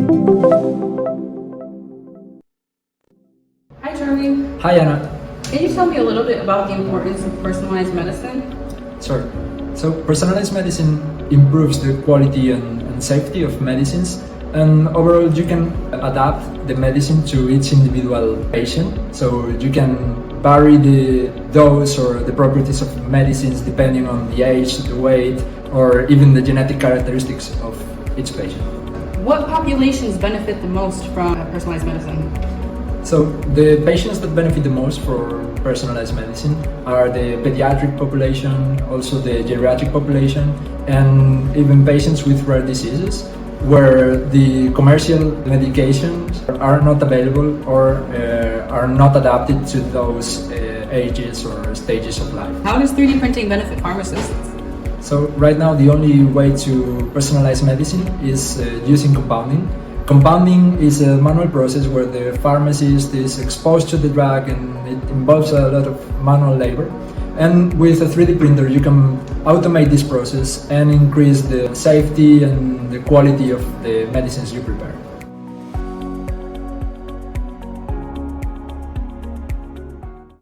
Hi, Charlie. Hi, Anna. Can you tell me a little bit about the importance of personalized medicine? Sure. So, personalized medicine improves the quality and safety of medicines, and overall, you can adapt the medicine to each individual patient. So, you can vary the dose or the properties of medicines depending on the age, the weight, or even the genetic characteristics of each patient. What populations benefit the most from personalized medicine? So the patients that benefit the most for personalized medicine are the pediatric population, also the geriatric population, and even patients with rare diseases where the commercial medications are not available or are not adapted to those ages or stages of life. How does 3D printing benefit pharmacists? So right now the only way to personalize medicine is using compounding. Compounding is a manual process where the pharmacist is exposed to the drug and it involves a lot of manual labor. And with a 3D printer you can automate this process and increase the safety and the quality of the medicines you prepare.